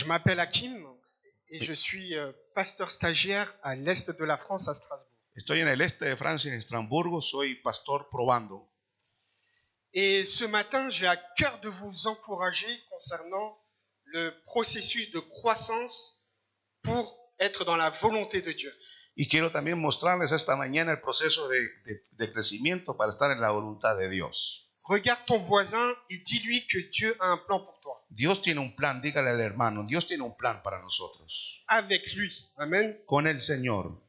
Je m'appelle Hakim et je suis pasteur stagiaire à l'est de la France, à Strasbourg. Estoy en el este de Francia, en Estrasburgo, soy pastor probando. Et ce matin, j'ai à cœur de vous encourager concernant le processus de croissance pour être dans la volonté de Dieu. Y quiero también mostrarles esta mañana el proceso de crecimiento para estar en la voluntad de Dios. Regarde ton voisin et dis-lui que Dieu a un plan pour toi. Dios tiene un plan, dígale al hermano, Dios tiene un plan para nosotros. Avec lui. Amen. Con el Señor.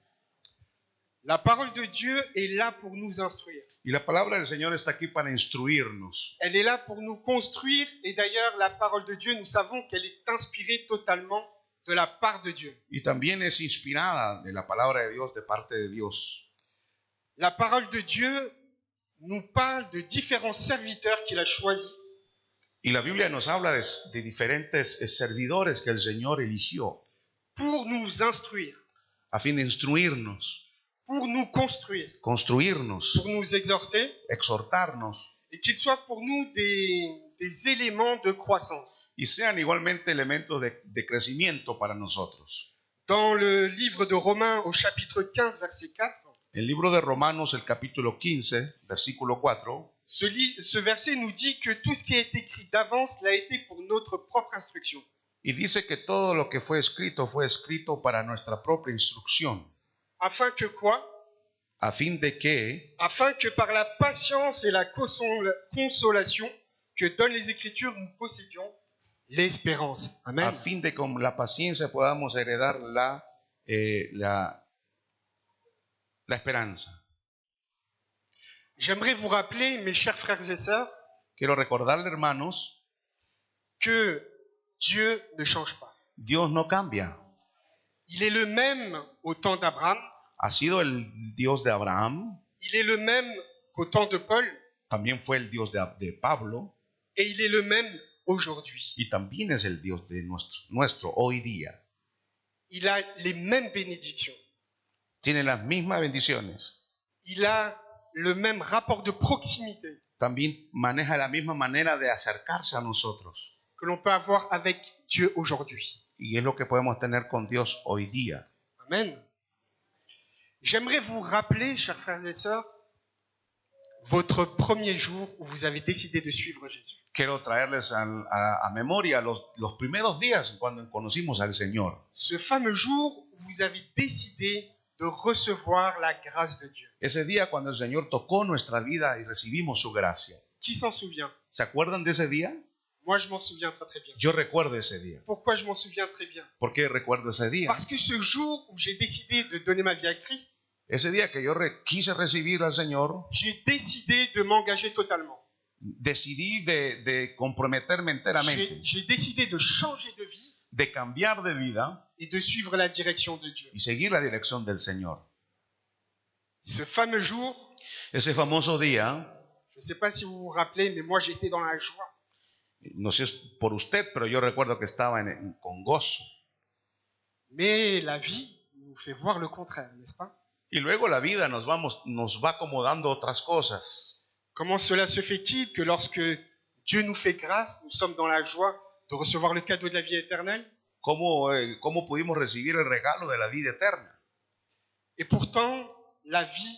La parole de Dieu est là pour nous instruire. Y la palabra del Señor está aquí para instruirnos. Elle est là pour nous construire. Et d'ailleurs, la parole de Dieu, nous savons qu'elle est inspirée totalement de la part de Dieu. Y también es inspirada de la palabra de Dios, de parte de Dios. La parole de Dieu nous parle de différents serviteurs qu'il a choisis. Y la Biblia nos habla de diferentes servidores que el Señor eligió Pour nous instruire, a fin de instruirnos, pour nous construire, construirnos, pour nous exhorter, exhortarnos, et qu'ils soient pour nous des éléments de croissance. y sean igualmente elementos de crecimiento para nosotros. Dans le livre de Romains au chapitre 15, verset 4, El libro de Romanos, el capítulo 15, versículo 4, ce verset nous dit que tout ce qui a été écrit d'avance l'a été pour notre propre instruction. y dice que todo lo que fue escrito para nuestra propia instrucción, Afin que quoi? a fin de que, Afin que par la patience et la consolation que donnent les Écritures, nous possédions l'espérance. Amen. a fin de con la paciencia podamos heredar la esperanza. J'aimerais vous rappeler, mes chers frères et sœurs, Quiero recordarle, hermanos, que Dieu ne change pas. Dios no cambia. Il est le même au temps d'Abraham, Ha sido el Dios de Abraham, il est le même qu'au temps de Paul, también fue el Dios de Pablo, et il est le même aujourd'hui. y también es el Dios de nuestro hoy día. Il a les mêmes bénédictions. Tiene las mismas bendiciones. Il a le même rapport de proximité También maneja la misma manera de acercarse a nosotros. que l'on peut avoir avec Dieu aujourd'hui. Y es lo que podemos tener con Dios hoy día. Amen. J'aimerais vous rappeler, chers frères et sœurs, votre premier jour où vous avez décidé de suivre Jésus. Quiero traerles a memoria los primeros días cuando conocimos al Señor. Ce fameux jour où vous avez décidé de recevoir la grâce de Dieu. Ese día cuando el Señor tocó nuestra vida y recibimos su gracia. Qui s'en souvient? ¿Se acuerdan de ese día? Moi, je m'en souviens très très bien. Yo recuerdo ese día. Pourquoi je m'en souviens très bien? ¿Por qué recuerdo ese día? Parce que ce jour où j'ai décidé de donner ma vie à Christ, Ese día que yo quise recibir al Señor, j'ai décidé de m'engager totalement. decidí de comprometerme enteramente, J'ai décidé de changer de vie de cambiar de vida et de suivre la direction de Dieu. y seguir la dirección del Señor. Ce fameux jour, Ese famoso día, je ne sais pas si vous vous rappelez, mais moi j'étais dans la joie. no sé por usted, pero yo recuerdo que estaba con gozo. Mais la vie nous fait voir le contraire, n'est-ce pas? Y luego la vida nos va acomodando otras cosas. Comment cela se fait-il que lorsque Dieu nous fait grâce, nous sommes dans la joie de recevoir le cadeau de la vie éternelle? ¿Cómo pudimos recibir el regalo de la vida eterna? Et pourtant, la vie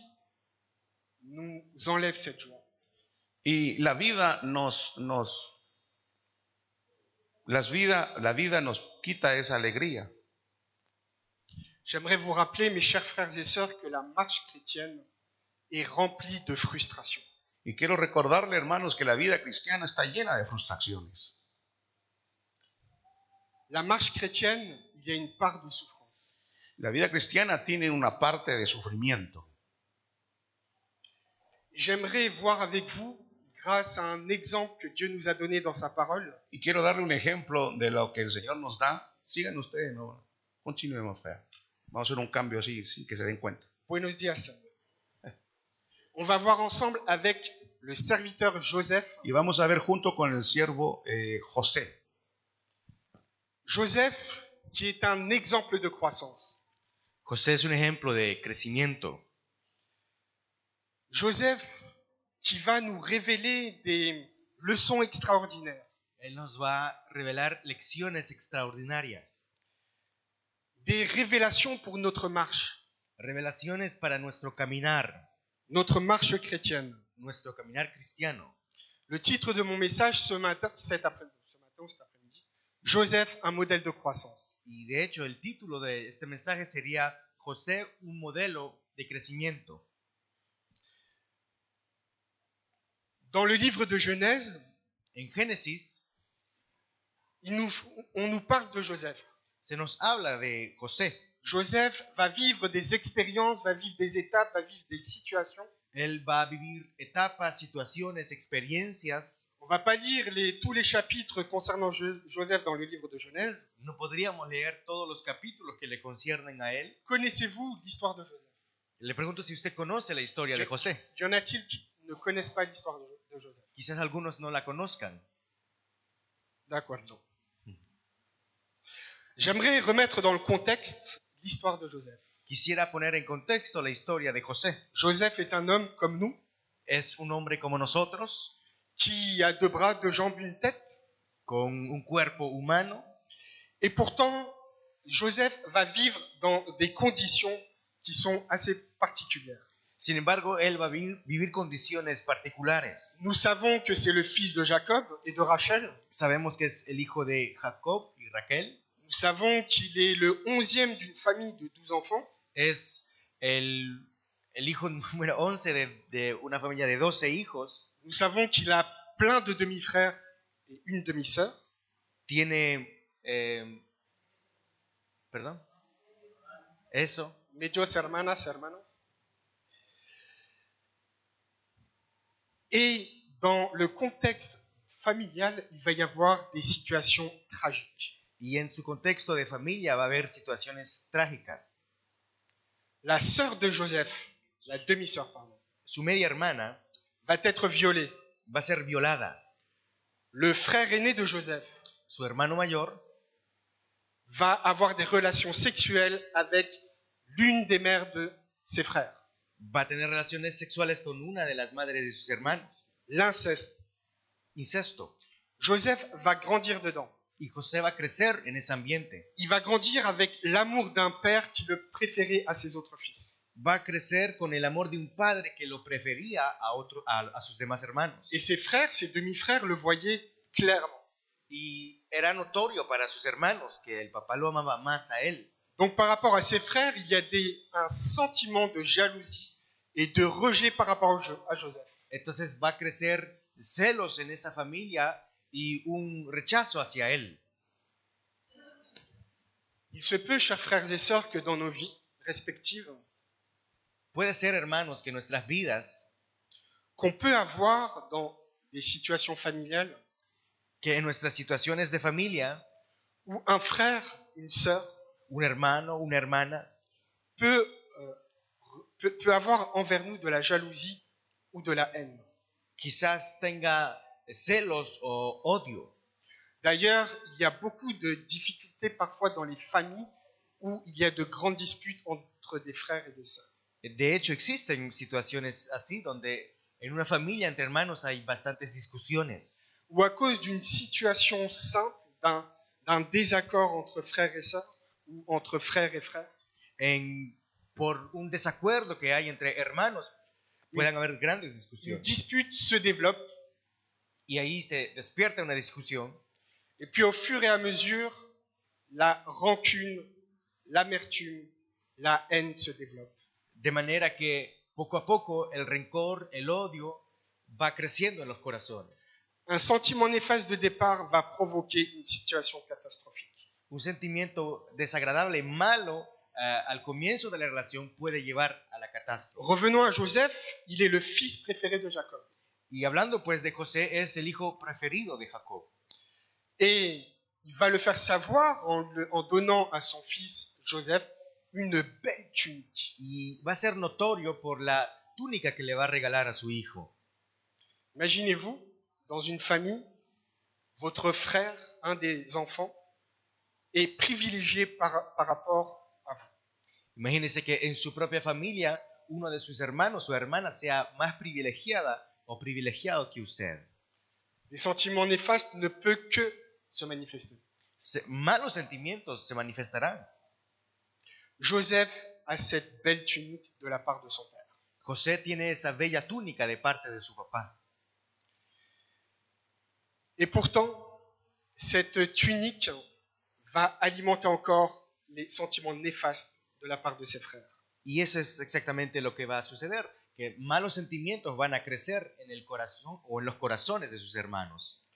nous enlève cette joie. Y la vida la vida nos quita esa alegría. J'aimerais vous rappeler, mes chers frères et sœurs, que la marche chrétienne est remplie de frustration. Y quiero recordarle, hermanos, que la vida cristiana está llena de frustraciones. La marche chrétienne, il y a une part de souffrance. La vida cristiana tiene una parte de sufrimiento. J'aimerais voir avec vous, grâce à un exemple que Dieu nous a donné dans sa parole, Y quiero darle un ejemplo de lo que el Señor nos da. Sigan ustedes, no, continuemos, fea. Vamos a hacer un cambio así, sin que se den cuenta. Buenos días. On va voir ensemble avec le serviteur Joseph. Y vamos a ver junto con el siervo José. Joseph, qui est un exemple de croissance. José es un ejemplo de crecimiento. Joseph, qui va nous révéler des leçons extraordinaires. Él nos va a revelar lecciones extraordinarias, des révélations pour notre marche revelaciones para nuestro caminar chrétienne. cristiano. Le titre de mon message cet après-midi, Joseph, un modèle de croissance. Y de hecho, el título de este mensaje sería José, un modelo de crecimiento. Dans le livre de Genèse, En Génesis on nous parle de Joseph. se nos habla de José. Joseph va vivre des expériences, va vivre des étapes, va vivre des situations. Él va a vivir etapas, situaciones, experiencias. On va pas lire tous les chapitres concernant Joseph dans le livre de Genèse. No podríamos leer todos los capítulos que le conciernen a él. Connaissez-vous l'histoire de Joseph? Le pregunto si usted conoce la historia de José. Y en a-t-il qui ne connaissent pas l'histoire de Joseph? Quizás algunos no la conozcan. D'accord, non. J'aimerais remettre dans le contexte l'histoire de Joseph. Quisiera poner en contexto la historia de José. Joseph est un homme comme nous, Es un hombre como nosotros, qui a 2 bras, 2 jambes, une tête. con un cuerpo humano. Et pourtant, Joseph va vivre dans des conditions qui sont assez particulières. Sin embargo, él va a vivir condiciones particulares. Nous savons que c'est le fils de Jacob et de Rachel. Sabemos que es el hijo de Jacob y Raquel. Nous savons qu'il est le 11e d'une famille de 12 enfants. Es el hijo número 11 de una familia de 12 hijos. Nous savons qu'il a plein de demi-frères et une demi-sœur. Tiene, perdón, eso. Medios hermanas, hermanos. Et dans le contexte familial, il va y avoir des situations tragiques. Y en su contexto de familia va a haber situaciones trágicas. La sœur de Joseph, la demi-sœur, pardon, Su media hermana va être violée. va a ser violada. Le frère aîné de Joseph Su hermano mayor va avoir des relations sexuelles avec l'une des mères de ses frères. va a tener relaciones sexuales con una de las madres de sus hermanos. L'inceste. Incesto. Joseph va grandir dedans. Y José va a crecer en ese ambiente. Il va grandir avec l'amour d'un père qui le préférait à ses autres fils. Va a crecer con el amor de un padre que lo prefería a sus demás hermanos. Et ses frères, ses demi-frères le voyaient clairement. Y era notorio para sus hermanos que el papá lo amaba más a él. Donc par rapport à ses frères, il y a un sentiment de jalousie et de rejet par rapport à Joseph. Entonces va a crecer celos en esa familia y un rechazo hacia él. Il se peut, chers frères et sœurs, que dans nos vies respectives, Puede ser, hermanos, que nuestras vidas, qu'on peut avoir dans des situations familiales que en nuestras situaciones de familia, où un frère, une sœur un hermano, una hermana, peut avoir envers nous de la jalousie ou de la haine. quizás tenga celos o odio. D'ailleurs, il y a beaucoup de difficultés parfois dans les familles où il y a de grandes disputes entre des frères et des sœurs. De hecho, existen situaciones así donde en una familia entre hermanos hay bastantes discusiones. Ou à cause d'une situation simple, d'un désaccord entre frères et sœurs, ou entre frères et frères, Por un desacuerdo que hay entre hermanos, pueden haber grandes une discusiones. dispute se développe, Y ahí se despierta una discusión. et puis au fur et à mesure, la rancune, l'amertume, la haine se développent. De manera que poco a poco el rencor, el odio va creciendo en los corazones. Un sentiment néfaste de départ va provoquer une situation catastrophique. Un sentimiento desagradable, malo, al comienzo de la relación puede llevar a la catástrofe. Revenons à Joseph, il est le fils préféré de Jacob. Y hablando pues de José, es el hijo preferido de Jacob. Et il va le faire savoir en donnant à son fils Joseph une belle tunique. Y va a ser notorio por la túnica que le va a regalar a su hijo. Imaginez-vous, dans une famille, votre frère, un des enfants, est privilégié par rapport à vous. Imagínese que en su propia familia, uno de sus hermanos o hermana sea más privilegiada o privilegiado que usted. des sentiments néfastes ne peut que se manifester. Malos sentimientos se manifestarán. Joseph a cette belle tunique de la part de son père. José tiene esa bella túnica de parte de su papá. Et pourtant, cette tunique va alimenter encore les sentiments néfastes de la part de ses frères. Y eso es exactamente lo que va a suceder, que malos sentimientos van a crecer en el corazón o en los corazones de sus hermanos.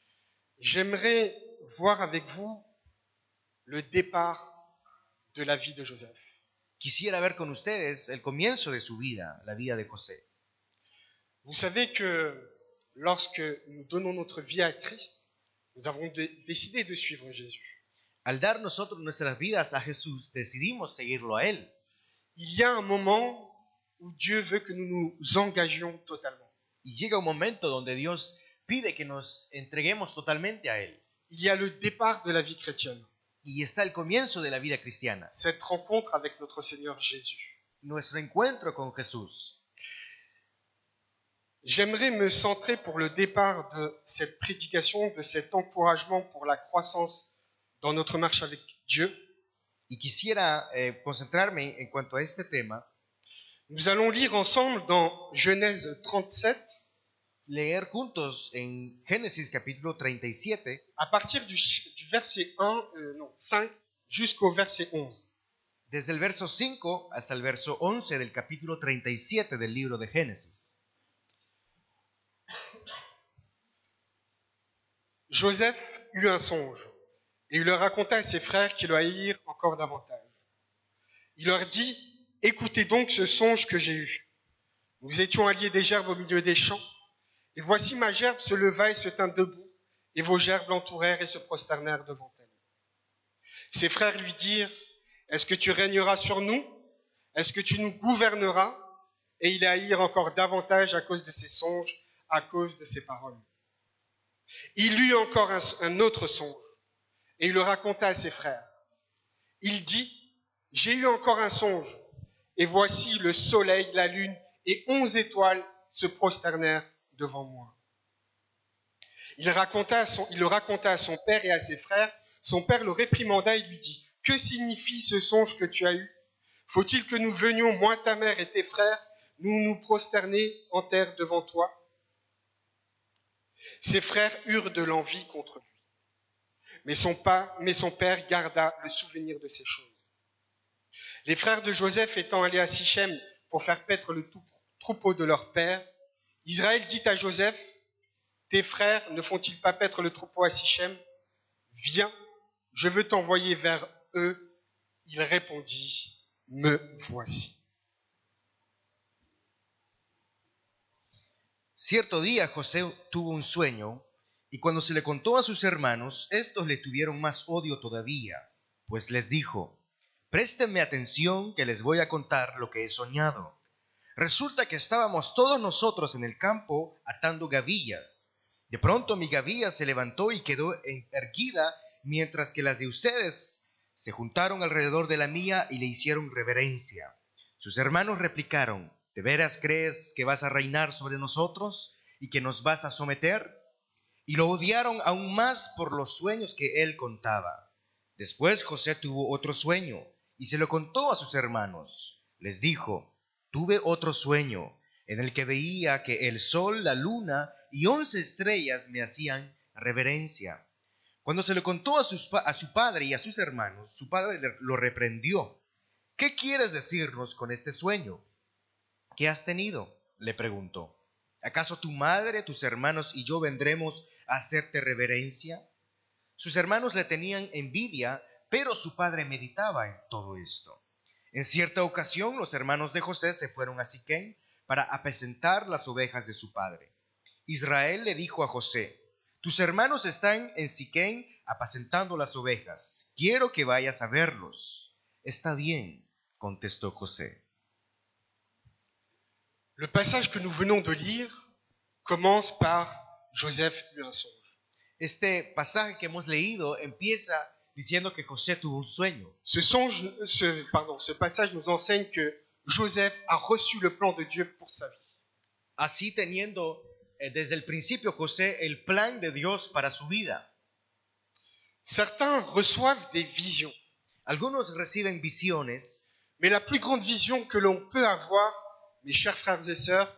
J'aimerais voir avec vous le départ de la vie de Joseph. Quisiera ver con ustedes el comienzo de su vida, la vida de José. Vous savez que lorsque nous donnons notre vie à Christ, nous avons décidé de suivre Jésus. Al dar nosotros nuestras vidas a Jesús, decidimos seguirlo a Él. Il y a un moment où Dieu veut que nous nous engagions totalement. Y llega un momento donde Dios pide que nos entreguemos totalmente a Él. Il y a le départ de la vie chrétienne, Y está el comienzo de la vida cristiana, cette rencontre avec notre Seigneur Jésus. nuestro encuentro con Jesús. J'aimerais me centrer pour le départ de cette prédication, de cet encouragement pour la croissance dans notre marche avec Dieu. Y quisiera concentrarme en cuanto a este tema, Nous allons lire ensemble dans Genèse 37, leer juntos en Génesis capítulo 37, à partir du verset 5 jusqu'au verset 11. desde el verso 5 hasta el verso 11 del capítulo 37 del libro de Génesis. Joseph eut un songe, et il le raconta à ses frères qui le haïrent encore davantage. Il leur dit, « Écoutez donc ce songe que j'ai eu. Nous étions alliés des gerbes au milieu des champs, et voici ma gerbe se leva et se tint debout, et vos gerbes l'entourèrent et se prosternèrent devant elle. » Ses frères lui dirent, « Est-ce que tu régneras sur nous? Est-ce que tu nous gouverneras ?» Et il haïrent encore davantage à cause de ses songes, à cause de ses paroles. Il eut encore un autre songe, et il le raconta à ses frères. Il dit, « J'ai eu encore un songe, et voici le soleil, la lune et 11 étoiles se prosternèrent devant moi. » Il le raconta à son père et à ses frères. Son père le réprimanda et lui dit, « Que signifie ce songe que tu as eu? Faut-il que nous venions, moi, ta mère et tes frères, nous prosterner en terre devant toi ?» Ses frères eurent de l'envie contre lui. Mais son père garda le souvenir de ces choses. Les frères de Joseph étant allés à Sichem pour faire paître le troupeau de leur père, Israël dit à Joseph, « Tes frères ne font-ils pas paître le troupeau à Sichem? Viens, je veux t'envoyer vers eux. » Il répondit, « Me voici. » Cierto día José tuvo un sueño, y cuando se le contó a sus hermanos, estos le tuvieron más odio todavía, pues les dijo, préstenme atención que les voy a contar lo que he soñado. Resulta que estábamos todos nosotros en el campo atando gavillas. De pronto mi gavilla se levantó y quedó erguida, mientras que las de ustedes se juntaron alrededor de la mía y le hicieron reverencia. Sus hermanos replicaron, ¿de veras crees que vas a reinar sobre nosotros y que nos vas a someter? Y lo odiaron aún más por los sueños que él contaba. Después José tuvo otro sueño y se lo contó a sus hermanos. Les dijo, tuve otro sueño en el que veía que el sol, la luna y 11 estrellas me hacían reverencia. Cuando se lo contó a su padre y a sus hermanos, su padre lo reprendió. ¿Qué quieres decirnos con este sueño? ¿Qué has tenido? Le preguntó. ¿Acaso tu madre, tus hermanos y yo vendremos a hacerte reverencia? Sus hermanos le tenían envidia, pero su padre meditaba en todo esto. En cierta ocasión, los hermanos de José se fueron a Siquem para apacentar las ovejas de su padre. Israel le dijo a José, tus hermanos están en Siquem apacentando las ovejas. Quiero que vayas a verlos. Está bien, contestó José. Le passage que nous venons de lire commence par Joseph eut un songe. Este pasaje que hemos leído empieza diciendo que José tuvo un sueño. Ce passage nous enseigne que Joseph a reçu le plan de Dieu pour sa vie. Así teniendo desde el principio José el plan de Dios para su vida. Certains reçoivent des visions, Algunos reciben visiones, mais la plus grande vision que l'on peut avoir, mes chers frères et sœurs,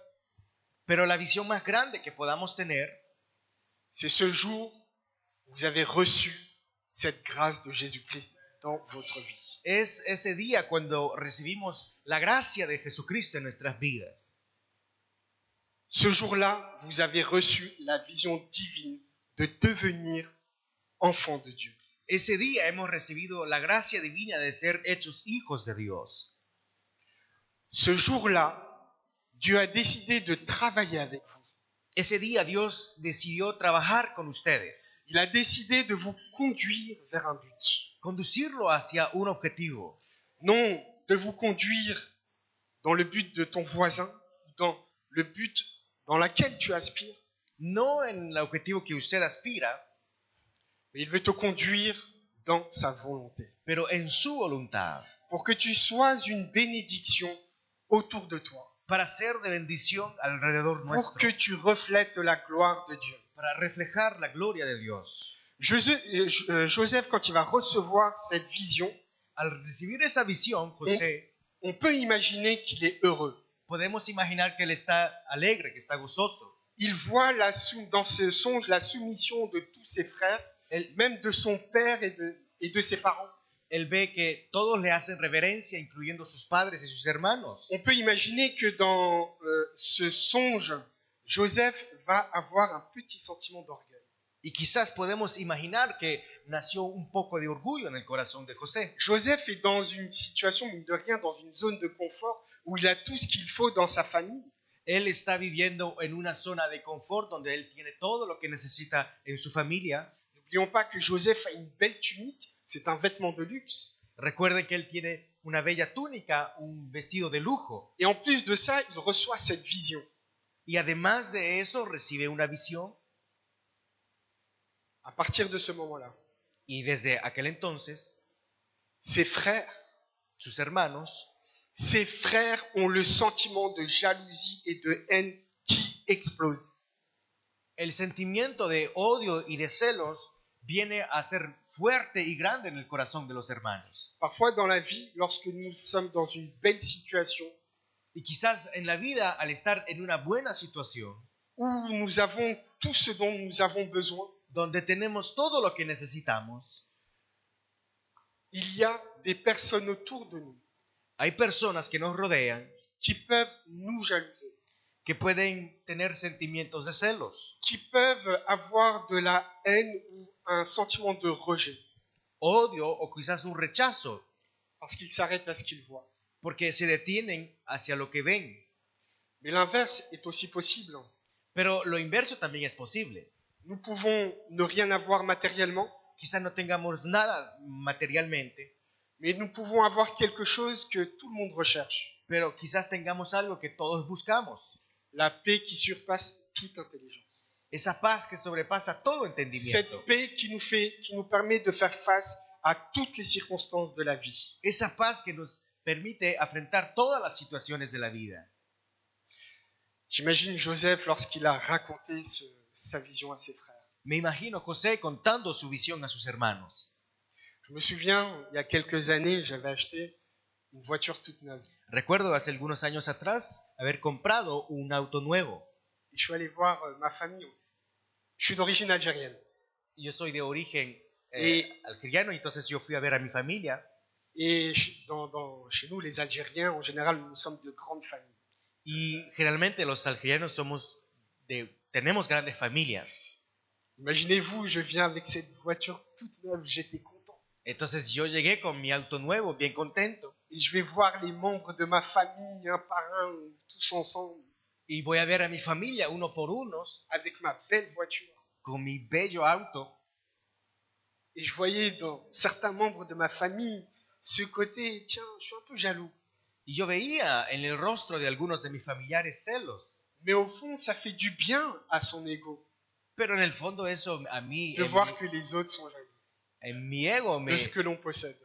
pero la visión más grande que podamos tener c'est ce jour où vous avez reçu cette grâce de Jésus-Christ dans votre vie. es ese día cuando recibimos la gracia de Jesucristo en nuestras vidas. Ce jour-là, vous avez reçu la vision divine de devenir enfant de Dieu. Ese día hemos recibido la gracia divina de ser hechos hijos de Dios. Ce jour-là, Dieu a décidé de travailler avec vous. Ese día Dios decidió trabajar con ustedes, Il a décidé de vous conduire vers un but. conducirlo hacia un objetivo. Non de vous conduire dans le but de ton voisin, dans le but dans lequel tu aspires, No en el objetivo que usted aspira, mais il veut te conduire dans sa volonté. pero en su voluntad, Pour que tu sois une bénédiction autour de toi. para ser de bendición alrededor Pour nuestro, que tu reflètes la gloire de Dieu. para reflejar la gloria de Dios. Joseph, quand il va recevoir cette vision, Al recibir esa visión, José, on peut imaginer qu'il est heureux. podemos imaginar que él está alegre, que está gozoso. Il voit dans ce songe la soumission de tous ses frères, Él, même de son père et de ses parents. él ve que todos le hacen reverencia, incluyendo sus padres y sus hermanos. On peut imaginer que dans ce songe, Joseph va avoir un petit sentiment d'orgueil. Y quizás podemos imaginar que nació un poco de orgullo en el corazón de José. Joseph est dans une situation, mine de rien, dans une zone de confort où il a tout ce qu'il faut dans sa famille. Él está viviendo en una zona de confort donde él tiene todo lo que necesita en su familia. N'oublions pas que Joseph a une belle tunique, c'est un vêtement de luxe. Recuerden que él tiene una bella túnica, un vestido de lujo. Et en plus de ça, il reçoit cette vision. Y además de eso recibe una visión. À partir de ce moment-là, Y desde aquel entonces, ses frères ont le sentiment de jalousie et de haine qui explose. el sentimiento de odio y de celos viene a ser fuerte y grande en el corazón de los hermanos. Parfois dans la vie, lorsque nous sommes dans une belle situation, Y quizás en la vida, al estar en una buena situación, où nous avons tout ce dont nous avons besoin, donde tenemos todo lo que necesitamos, il y a des personnes autour de nous hay personas que nos rodean qui peuvent nous jalouser, que pueden tener sentimientos de celos, qui peuvent avoir de la haine ou un sentiment de rejet, odio o quizás un rechazo, parce qu'ils s'arrêtent à ce qu'ils voient. porque se detienen hacia lo que ven. Mais l'inverse est aussi possible. Pero lo inverso también es posible. Nous pouvons ne rien avoir matériellement, Quizás no tengamos nada materialmente, mais nous pouvons avoir quelque chose que tout le monde recherche. pero quizás tengamos algo que todos buscamos. La paix qui surpasse toute intelligence. Esa paz que sobrepasa todo entendimiento. Cette paix qui nous permet de faire face à toutes les circonstances de la vie. Esa paz que nos permite afrontar todas las situaciones de la vida. J'imagine Joseph lorsqu'il a raconté sa vision à ses frères. Me imagino José contando su visión a sus hermanos. Je me souviens, il y a quelques années, j'avais acheté une voiture toute neuve. Recuerdo hace algunos años atrás haber comprado un auto nuevo. Et je suis allé voir ma famille. Je suis d'origine algérienne. Yo soy de origen Et- algeriano, entonces yo fui a ver a mi familia. Et chez nous, les Algériens, en général, nous sommes de grandes familles. Y generalmente los algerianos tenemos grandes familias. Imaginez-vous, je viens avec cette voiture toute neuve, j'étais content. Entonces yo llegué con mi auto nuevo, bien contento. Et je vais voir les membres de ma famille, un par un, tous ensemble, Y voy a ver a mi familia uno por uno avec ma belle voiture. con mi bello auto. Et je voyais dans certains membres de ma famille ce côté, tiens, je suis un peu jaloux. Y yo veía en el rostro de algunos de mis familiares celos. Mais au fond, ça fait du bien à son ego Pero en el fondo eso a mí, de voir que les autres sont jaloux en mi ego, de ce que l'on possède.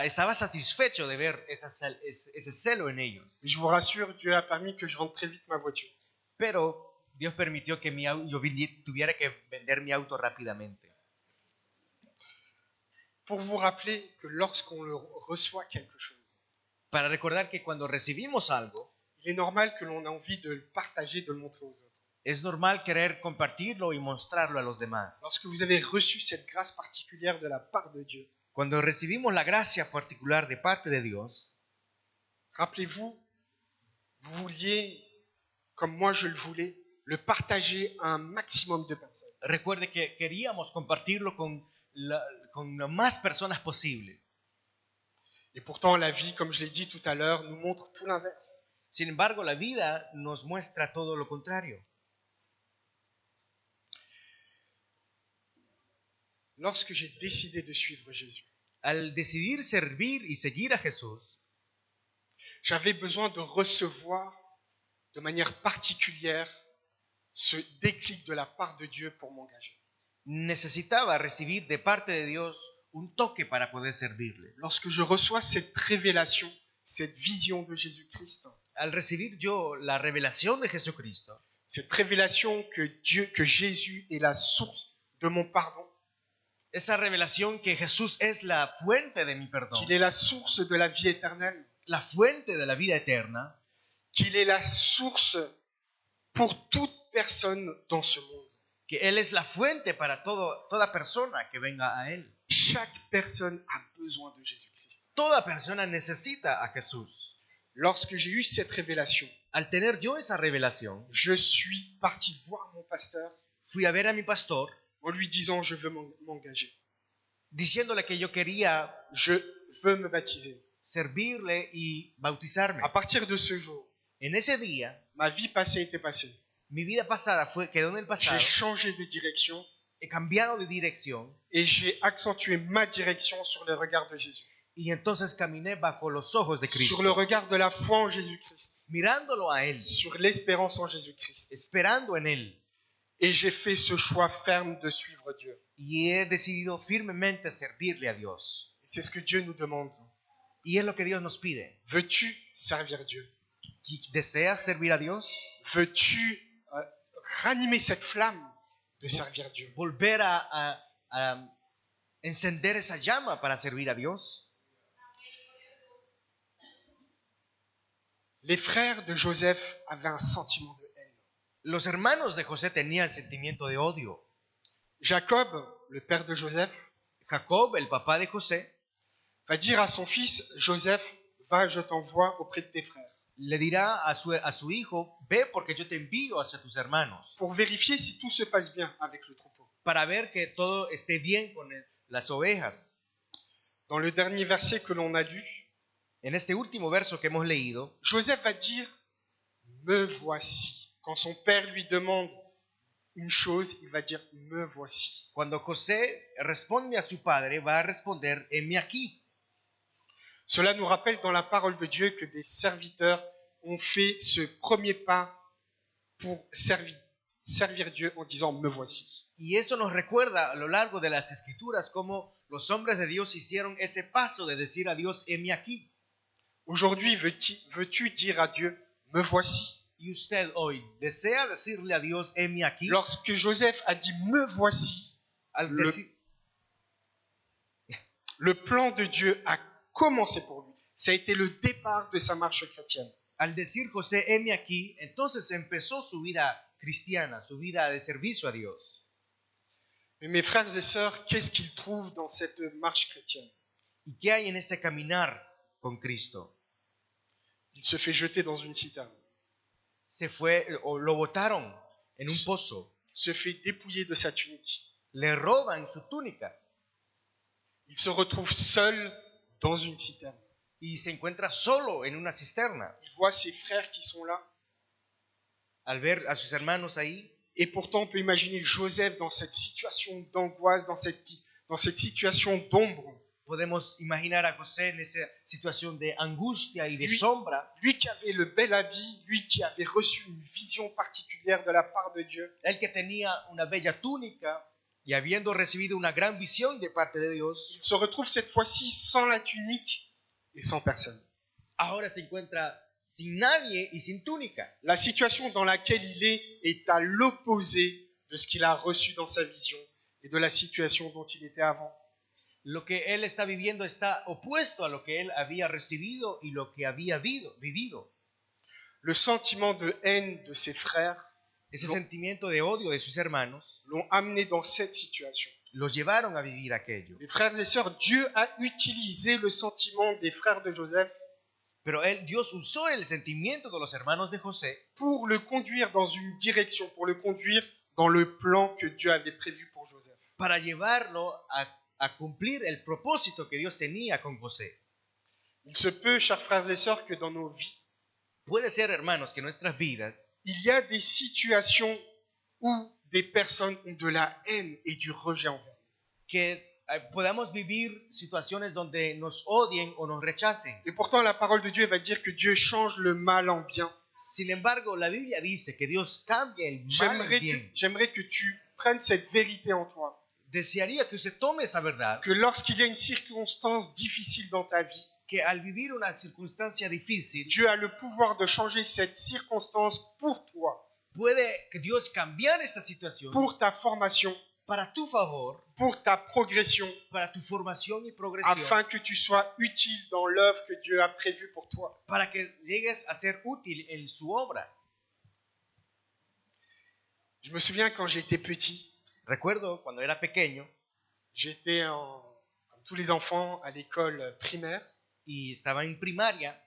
estaba satisfecho de ver ese celo en ellos. Et je vous rassure, Dieu a permis que je rentre très vite ma voiture. Pero Dios permitió que tuviera que vender mi auto rápidamente. Pour vous rappeler que lorsqu'on reçoit quelque chose, Para recordar que cuando recibimos algo, il est normal que l'on ait envie de le partager, de le montrer aux autres. es normal querer compartirlo y mostrarlo a los demás. Lorsque vous avez reçu cette grâce particulière de la part de Dieu, Cuando recibimos la gracia particular de parte de Dios, rappelez-vous, vous vouliez, comme moi je le voulais, le partager à un maximum de personnes. recuerde que queríamos compartirlo con las más personas posible. Et pourtant, la vie, comme je l'ai dit tout à l'heure, nous montre tout l'inverse. Sin embargo, la vida nos muestra todo lo contrario. Lorsque j'ai décidé de suivre Jésus, Al decidir servir y seguir a Jesús, j'avais besoin de recevoir de manière particulière ce déclic de la part de Dieu pour m'engager. necesitaba recibir de parte de Dios un toque para poder servirle. Lorsque je reçois cette révélation, cette vision de Jésus-Christ, Al recibir yo la revelación de Jesucristo, cette révélation que Jésus est la source de mon pardon, esa revelación que Jesús es la fuente de mi perdón, qu'il est la source de la vie éternelle, la fuente de la vida eterna, qu'il est la source pour toute personne dans ce monde. que Él es la fuente para toda persona que venga a Él. Chaque personne a besoin de Jésus-Christ. Toda persona necesita a Jesús. Lorsque j'ai eu cette révélation, Al tener yo esa revelación, je suis parti voir mon pasteur fui a ver a mi pastor en lui disant je veux m'engager, diciéndole que yo quería je veux me baptiser. servirle y bautizarme. À partir de ce jour, En ese día, ma vie passée était passée. mi vida pasada quedó en el pasado, J'ai changé de direction he cambiado de dirección et j'ai accentué ma direction sur le regard de Jésus, y entonces caminé bajo los ojos de sur Cristo, le regard de la foi en Jésus-Christ, mirándolo a Él, sur l'espérance en Jésus-Christ. esperando en Él. Et j'ai fait ce choix ferme de suivre Dieu. Y he decidido firmemente servirle a Dios. Et c'est ce que Dieu nous demande. Y es lo que Dios nos pide. Veux-tu servir Dieu? ¿Deseas servir a Dios? Veux-tu ranimer cette flamme de servir Dieu? ¿Volver a encender esa llama para servir a Dios? Les frères de Joseph avaient un sentiment de haine. Los hermanos de José tenían sentimiento de odio. Jacob, le père de Joseph, Jacob, el papá de José, va dire à son fils, Joseph, va, je t'envoie auprès de tes frères, le dirá a su hijo, ve porque yo te envío hacia tus hermanos, pour vérifier si tout se passe bien avec le troupeau. para ver que todo esté bien con las ovejas. Dans le dernier verset que l'on a lu, En este último verso que hemos leído, Joseph va dire, me voici. Quand son père lui demande une chose, il va dire, me voici. cuando José responde a su padre, va a responder, heme aquí. Cela nous rappelle dans la parole de Dieu que des serviteurs ont fait ce premier pas pour servir Dieu en disant, me voici. Y eso nos recuerda a lo largo de las Escrituras cómo los hombres de Dios hicieron ese paso de decir a Dios, heme aquí. Aujourd'hui, veux-tu dire à Dieu, me voici? Y usted hoy desea decirle a Dios, heme aquí. Lorsque Joseph a dit, me voici, Al le- decir- le plan de Dieu a commencé pour lui. Ça a été le départ de sa marche chrétienne. al decir José, heme aquí, entonces empezó su vida cristiana, su vida de servicio a Dios. Mais mes frères et sœurs, qu'est-ce qu'ils trouvent dans cette marche chrétienne? ¿Y qué hay en ese caminar con Cristo? Il se fait jeter dans une citerne. Se fue, o lo botaron en un pozo, Il se fait dépouiller de sa tunique. le roban su túnica Il se retrouve seul dans une citerne. y se encuentra solo en una cisterna. Il voit ses frères qui sont là. Al ver a sus hermanos ahí, Et pourtant, on peut imaginer Joseph dans cette situation d'angoisse, dans cette situation d'ombre. podemos imaginar a José en esa situación de angustia y de Lui- sombra. Lui qui avait le bel habit, lui qui avait reçu une vision particulière de la part de Dieu. Él que tenía una bella túnica y habiendo recibido una gran visión de parte de Dios, Il se retrouve cette fois-ci sans la tunique et sans personne. ahora se encuentra sin nadie y sin túnica. La situation dans laquelle il est à l'opposé de ce qu'il a reçu dans sa vision et de la situation dont il était avant. Lo que él está viviendo está opuesto a lo que él había recibido y lo que había vivido. Le sentiment de haine de ses frères Ese No. sentimiento de odio de sus hermanos l'ont amené dans cette situation. los llevaron a vivir aquello. Mes frères et sœurs, Dieu a utilisé le sentiment des frères de Joseph Pero Dios usó el sentimiento de los hermanos de José pour le conduire dans une direction, pour le conduire dans le plan que Dieu avait prévu pour Joseph. para llevarlo a cumplir el propósito que Dios tenía con José. Il se peut, chers frères et sœurs, que dans nos vies, Puede ser, hermanos, que en nuestras vidas il y a des situations où des personnes ont de la haine et du rejet envers nous. que podamos vivir situaciones donde nos odien o nos rechacen. Et pourtant, la parole de Dieu va dire que Dieu change le mal en bien. Sin embargo, la Biblia dice que Dios cambia el mal en bien. J'aimerais que tu prennes cette vérité en toi. Desearía que usted tome esa verdad, Que lorsqu'il y a une circonstance difficile dans ta vie, que al vivir una circunstancia difícil, Dieu a le pouvoir de changer cette circonstance pour toi, puede que Dios cambiar esta situación pour ta formation, para tu favor, pour ta progression, para tu formación y progresión, afin que tu sois utile dans l'œuvre que Dieu a prévue pour toi. para que llegues a ser útil en su obra. Je me souviens quand j'étais petit, Recuerdo cuando era pequeño j'étais comme tous les enfants à l'école primaire. y estaba en primaria,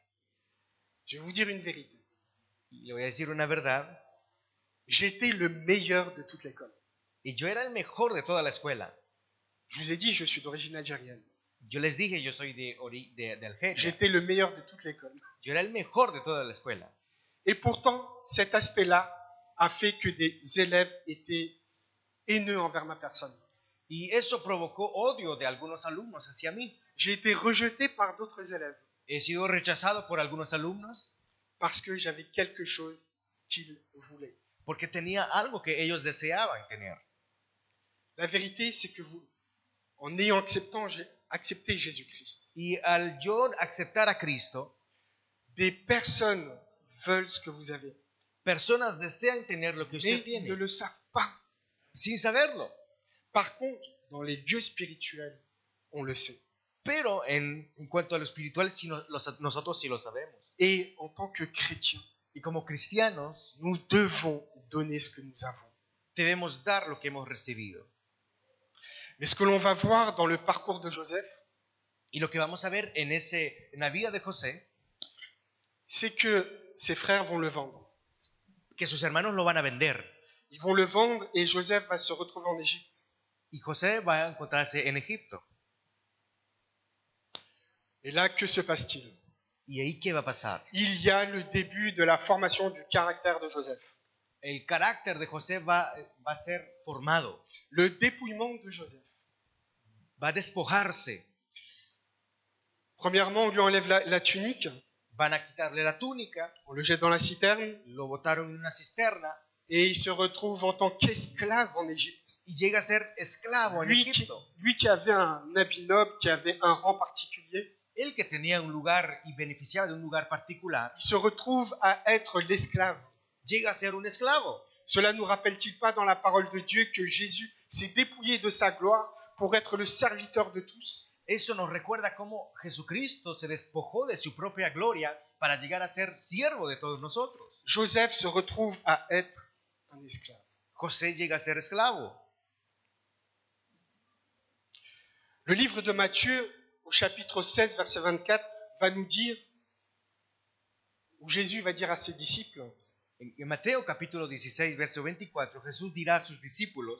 Je vais vous dire une vérité. y le voy a decir una verdad, J'étais le meilleur de toute l'école. y yo era el mejor de toda la escuela. Je vous ai dit, je suis d'origine algérienne. Yo les dije, yo soy de Algeria. J'étais le meilleur de toute l'école. Yo era el mejor de toda la escuela. Et pourtant, cet aspect-là a fait que des élèves étaient haineux envers ma personne. Y eso provocó odio de algunos alumnos hacia mí. J'ai été rejeté par d'autres élèves He sido rechazado por algunos alumnos parce que j'avais quelque chose qu'ils voulaient. porque tenía algo que ellos deseaban tener. La vérité, c'est que vous, en ayant accepté Jésus-Christ, Y al yo aceptar a Cristo, des personnes veulent ce que vous avez, personas desean tener lo que mais usted ils ne tiene, le savent pas. sin saberlo. Par contre, dans les lieux spirituels, on le sait. Pero en cuanto a lo espiritual, nosotros sí lo sabemos. Et en tant que chrétiens, Y como cristianos, nous devons donner ce que nous avons. debemos dar lo que hemos recibido. Mais ce que l'on va voir dans le parcours de Joseph, Y lo que vamos a ver en la vida de José, c'est que ses frères vont le vendre. que sus hermanos lo van a vender. Ils vont le vendre et Joseph va se retrouver en Égypte. Y José va a encontrarse en Egipto. Et là, que se passe-t-il? ¿Y ahí qué va a pasar? Il y a le début de la formation du caractère de Joseph. El carácter de José va a ser formado, Le dépouillement de Joseph. va a despojarse. Premièrement, on lui enlève la tunique, Van a quitarle la túnica, on le jette dans la citerne lo botaron en una cisterna et il se retrouve en tant qu'esclave en Égypte. y llega a ser esclavo en Lui Egipto. qui avait un habit noble, qui avait un rang particulier, Él que tenía un lugar y beneficiaba de un lugar particular, il se retrouve à être l'esclave. llega a ser un esclavo. Cela nous rappelle-t-il pas dans la parole de Dieu que Jésus s'est dépouillé de sa gloire pour être le serviteur de tous? Eso nos recuerda cómo Jesucristo se despojó de su propia gloria para llegar a ser siervo de todos nosotros. Joseph se retrouve à être un esclave. José llega a ser esclavo. Le livre de Matthieu, au chapitre 16, verset 24, va nous dire, où Jésus va dire à ses disciples, En Mateo capítulo 16, verso 24, Jesús dirá a sus discípulos,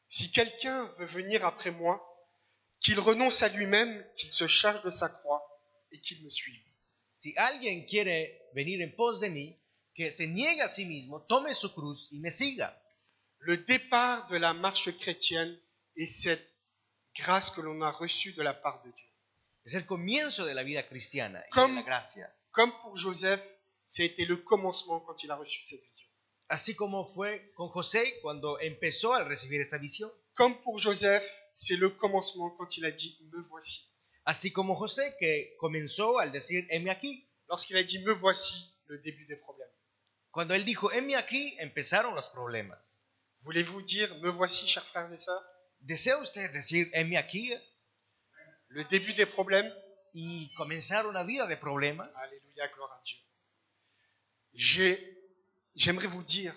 si quelqu'un veut venir après moi, qu'il renonce à lui-même, qu'il se charge de sa croix et qu'il me suive. si alguien quiere venir en pos de mí, que se niegue a sí mismo, tome su cruz y me siga. Le départ de la marche chrétienne est cette grâce que l'on a reçue de la part de Dieu. Es el comienzo de la vida cristiana y Comme- de la gracia. Comme pour Joseph, ça a été le commencement quand il a reçu cette vision. Así como fue con José cuando empezó al recibir esa visión. Comme pour Joseph, c'est le commencement quand il a dit « Me voici ». Así como José que comenzó al decir, heme aquí. lorsqu'il a dit « Me voici », le début des problèmes. Cuando él dijo, heme aquí, empezaron los problemas. Voulez-vous dire « Me voici », chers frères et sœurs? ¿Desea usted decir, heme aquí? Le début des problèmes? Y comenzar una vida de problemas. Alléluia, gloire à Dieu. J'aimerais vous dire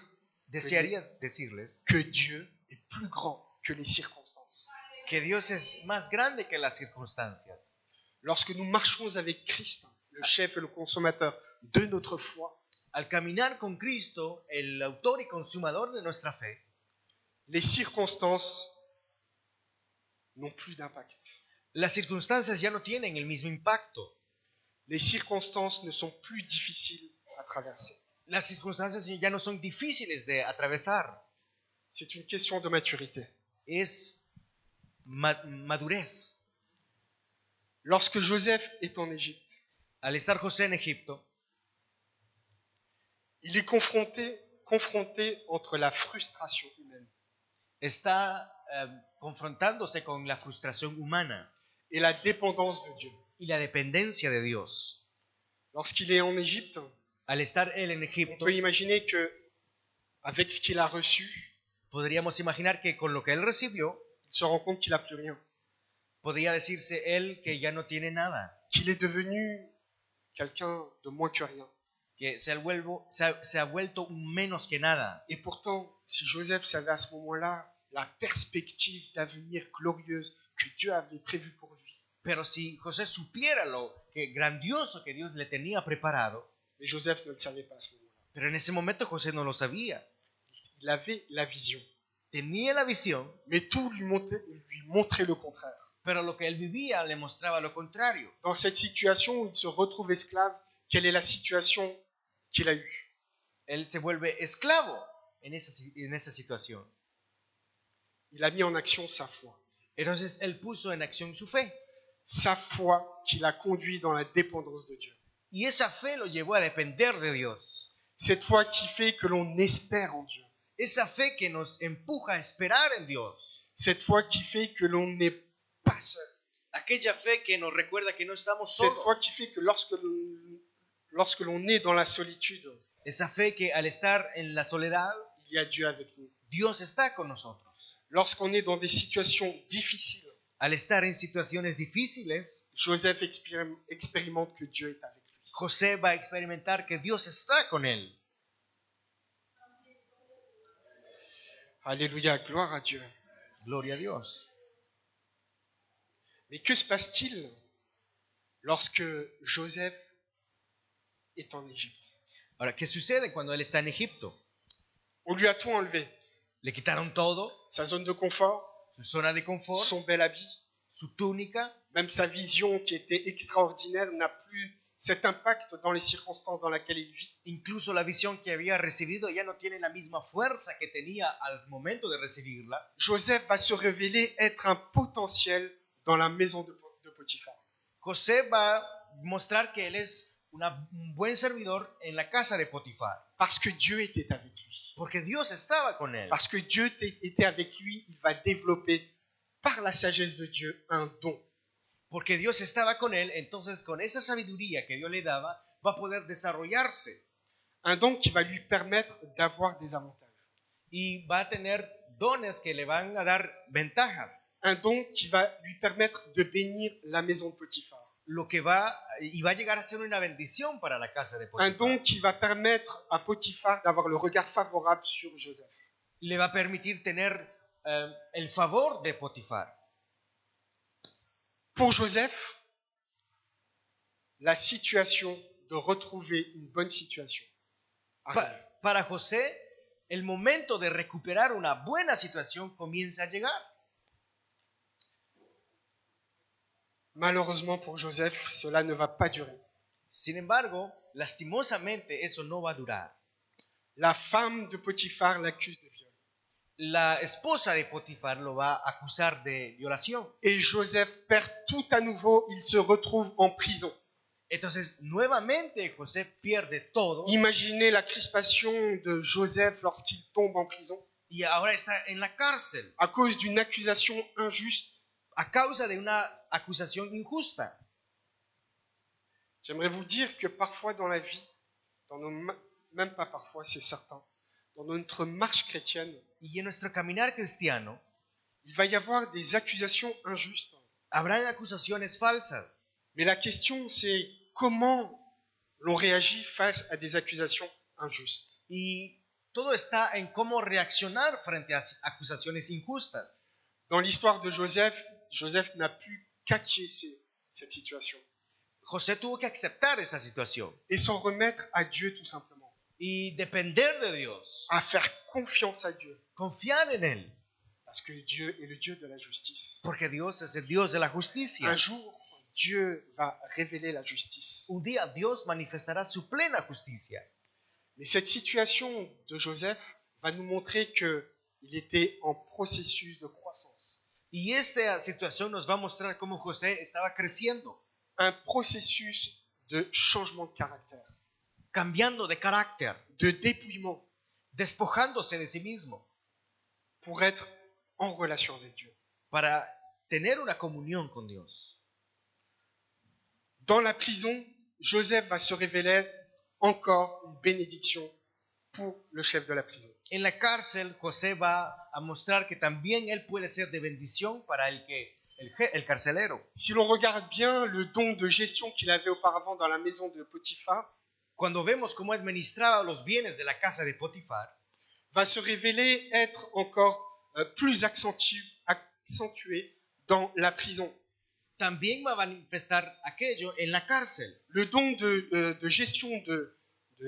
Desearía decirles que Dieu est plus grand que les circonstances. que Dios es más grande que las circunstancias. Lorsque nous marchons avec Christ, le chef et le consommateur de notre foi, Al caminar con Cristo, el autor y consumador de nuestra fe, les circonstances n'ont plus d'impact. las circunstancias ya no tienen el mismo impacto. Les circonstances ne sont plus difficiles à traverser. Las circunstancias ya no son difíciles de atravesar. C'est une question de maturité. Es madurez. Lorsque Joseph est en Égypte, Al estar José en Egipto, il est confronté entre la frustration humaine está confrontándose con la frustración humana et la dépendance de Dieu. y la dependencia de Dios. Lorsqu'il est en Égypte, Al estar él en on Egipto, peut imaginer que, avec ce qu'il a reçu, podríamos imaginar que con lo que él recibió, il se rend compte qu'il n'a plus rien, podría decirse él que ya no tiene nada, qu'il est devenu quelqu'un de moins que rien. que se ha vuelto un menos que nada. Et pourtant, si Joseph savait à ce moment-là la perspective d'avenir glorieuse que Dieu avait prévue pour lui, Pero si José supiera lo que grandioso que Dios le tenía preparado, mais Joseph ne le savait pas à ce moment-là. pero en ese momento José no lo sabía. Il avait la vision, Tenía la visión, mais tout lui montrait le contraire. pero lo que él vivía le mostraba lo contrario. Dans cette situation où il se retrouve esclave, quelle est la situation qu'il a eue? Él se vuelve esclavo en esa situación. Il a mis en action sa foi. Entonces él puso en acción su fe. Sa foi qui l'a conduit dans la dépendance de Dieu. Y esa fe lo llevó a depender de Dios. Cette foi qui fait que l'on espère en Dieu. Esa fe que nos empuja a esperar en Dios. Cette foi qui fait que l'on n'est pas seul. Aquella fe que nos recuerda que no estamos Cette solos. foi qui fait que lorsque l'on est dans la solitude, Esa fe que al estar en la soledad, il y a Dieu avec nous. Dios está con nosotros. Lorsqu'on est dans des situations difficiles, Al estar en situaciones difíciles, Joseph expérimente que Dieu est avec lui. José va a experimentar que Dios está con él. Alléluia, gloire à Dieu. Gloria a Dios. Mais que se passe-t-il lorsque Joseph est en Égypte? Ahora, ¿qué sucede cuando él está en Egipto? On lui a tout enlevé. Le quitaron todo, Sa zone de confort, su zona de confort, son bel habit, su túnica, même sa vision qui était extraordinaire n'a plus cet impact dans les circonstances dans lesquelles il vit. incluso la visión que había recibido ya no tiene la misma fuerza que tenía al momento de recibirla. Joseph va se révéler être un potentiel dans la maison de Potiphar. José va a mostrar que él es un buen servidor en la casa de Potifar, Parce que Dieu était avec lui. porque Dios estaba con él. Parce que Dieu était avec lui, il va développer par la sagesse de Dieu un don. Porque Dios estaba con él, entonces con esa sabiduría que Dios le daba, va a poder desarrollarse Un don qui va lui permettre d'avoir des avantages. y va a tener dones que le van a dar ventajas. Un don qui va lui permettre de bénir la maison de Potiphar. Lo que va a llegar a ser una bendición para la casa de Un Potifar. don qui va permettre à Potiphar d'avoir le regard favorable sur Joseph. Le va a permitir tener el favor de Potifar. Pour Joseph, la situation de retrouver une bonne situation arrive. Para José, el momento de recuperar una buena situación comienza a llegar. Malheureusement pour Joseph, cela ne va pas durer. Sin embargo, lastimosamente eso no va a durar. La femme de Potiphar l'accuse de viol. La esposa de Potifar lo va a acusar de violación. Et Joseph perd tout à nouveau, il se retrouve en prison. Entonces, nuevamente José pierde todo Imaginez la crispation de Joseph lorsqu'il tombe en prison y ahora está en la cárcel à cause d'une accusation injuste. a causa de una acusación injusta. J'aimerais vous dire que parfois dans la vie, même pas parfois, c'est certain, dans notre marche chrétienne, Y en nuestro caminar cristiano il va y avoir des accusations injustes. habrán acusaciones falsas. Mais la question, c'est comment l'on réagit face à des accusations injustes. Y todo está en cómo reaccionar frente a acusaciones injustas. Dans l'histoire de Joseph, Joseph n'a pu qu'acquiescer cette situation José tuvo que aceptar esa situación et s'en remettre à Dieu tout simplement, y depender de Dios, à faire confiance à Dieu, confiar en Él, parce que Dieu est le Dieu de la justice. porque Dios es el Dios de la justicia. Un jour, Dieu va révéler la justice. Un día Dios manifestará su plena justicia. Mais cette situation de Joseph va nous montrer qu'il était en processus de croissance. Y esta situación nos va a mostrar cómo José estaba creciendo, Un processus de changement de caractère, cambiando de carácter, de dépouillement despojándose de sí mismo pour être en relation avec Dieu. para tener una comunión con Dios. Dans la prison, Joseph va se révéler encore une bénédiction pour le chef de la prison. En la cárcel, José va a mostrar que también él puede ser de bendición para el carcelero. Si l'on regarde bien le don de gestion qu'il avait auparavant dans la maison de Potiphar, Cuando vemos cómo administraba los bienes de la casa de Potifar, va se révéler être encore plus accentué dans la prison. también va a manifestar aquello en la cárcel. Le don de gestion de